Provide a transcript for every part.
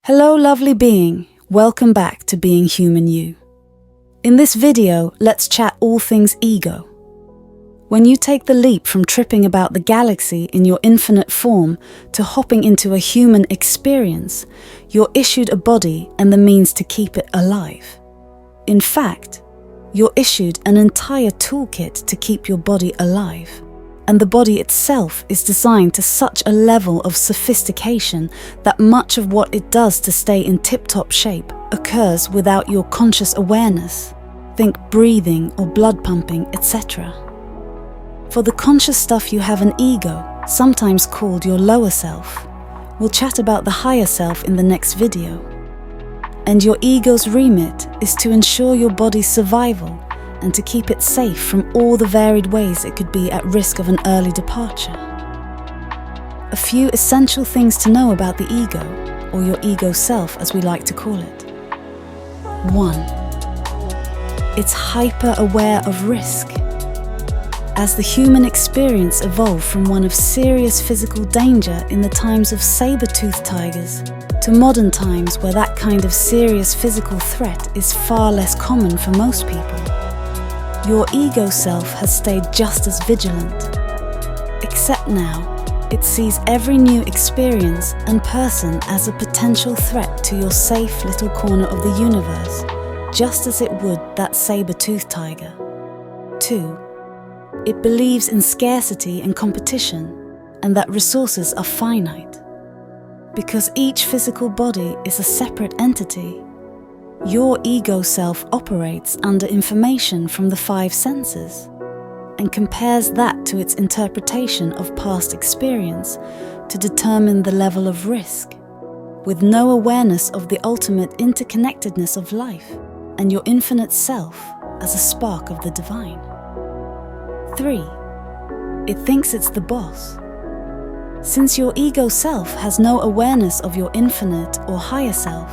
Hello lovely being, welcome back to Being Human You. In this video, let's chat all things ego. When you take the leap from tripping about the galaxy in your infinite form to hopping into a human experience, you're issued a body and the means to keep it alive. In fact, you're issued an entire toolkit to keep your body alive. And the body itself is designed to such a level of sophistication that much of what it does to stay in tip-top shape occurs without your conscious awareness. Think breathing or blood pumping, etc. For the conscious stuff you have an ego, sometimes called your lower self. We'll chat about the higher self in the next video. And your ego's remit is to ensure your body's survival and to keep it safe from all the varied ways it could be at risk of an early departure. A few essential things to know about the ego, or your ego self as we like to call it. 1. It's hyper-aware of risk. As the human experience evolved from one of serious physical danger in the times of saber-toothed tigers to modern times where that kind of serious physical threat is far less common for most people, your ego self has stayed just as vigilant. Except now, it sees every new experience and person as a potential threat to your safe little corner of the universe, just as it would that saber-toothed tiger. 2. It believes in scarcity and competition, and that resources are finite. Because each physical body is a separate entity, your ego self operates under information from the 5 senses and compares that to its interpretation of past experience to determine the level of risk, with no awareness of the ultimate interconnectedness of life and your infinite self as a spark of the divine. 3. It thinks it's the boss. Since your ego self has no awareness of your infinite or higher self,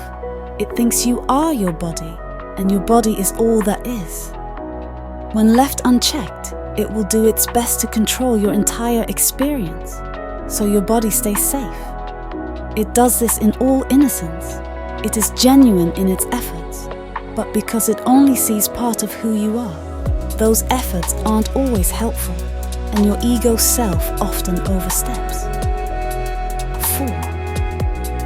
it thinks you are your body, and your body is all that is. When left unchecked, it will do its best to control your entire experience, so your body stays safe. It does this in all innocence. It is genuine in its efforts, but because it only sees part of who you are, those efforts aren't always helpful, and your ego self often oversteps. 4.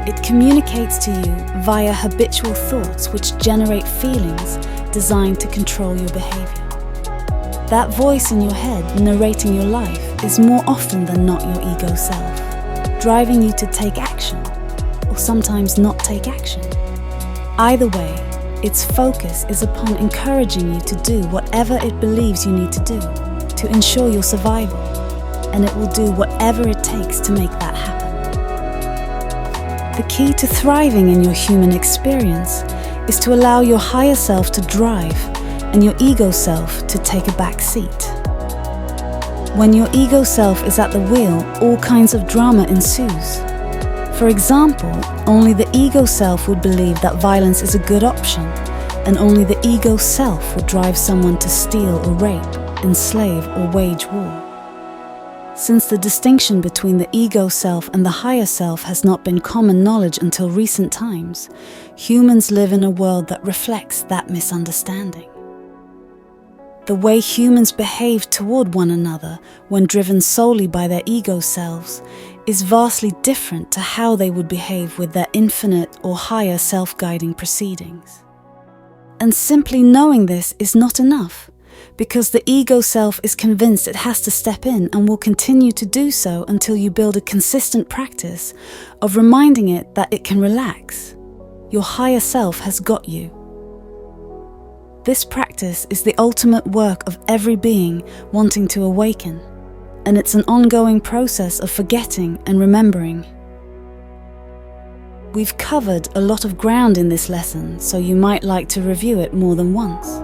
It communicates to you via habitual thoughts which generate feelings designed to control your behavior. That voice in your head narrating your life is more often than not your ego self, driving you to take action, or sometimes not take action. Either way, its focus is upon encouraging you to do whatever it believes you need to do to ensure your survival, and it will do whatever it takes to make that happen. The key to thriving in your human experience is to allow your higher self to drive and your ego self to take a back seat. When your ego self is at the wheel, all kinds of drama ensues. For example, only the ego self would believe that violence is a good option, and only the ego self would drive someone to steal or rape, enslave or wage war. Since the distinction between the ego self and the higher self has not been common knowledge until recent times, humans live in a world that reflects that misunderstanding. The way humans behave toward one another when driven solely by their ego selves is vastly different to how they would behave with their infinite or higher self-guiding proceedings. And simply knowing this is not enough, because the ego self is convinced it has to step in and will continue to do so until you build a consistent practice of reminding it that it can relax. Your higher self has got you. This practice is the ultimate work of every being wanting to awaken, and it's an ongoing process of forgetting and remembering. We've covered a lot of ground in this lesson, so you might like to review it more than once.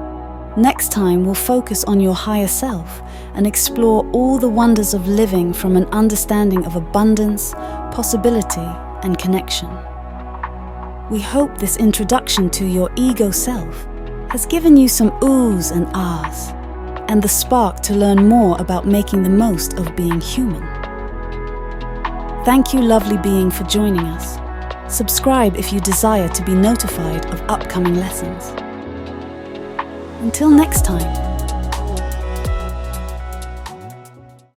Next time, we'll focus on your higher self and explore all the wonders of living from an understanding of abundance, possibility, and connection. We hope this introduction to your ego self has given you some oohs and ahs, and the spark to learn more about making the most of being human. Thank you, lovely being, for joining us. Subscribe if you desire to be notified of upcoming lessons. Until next time.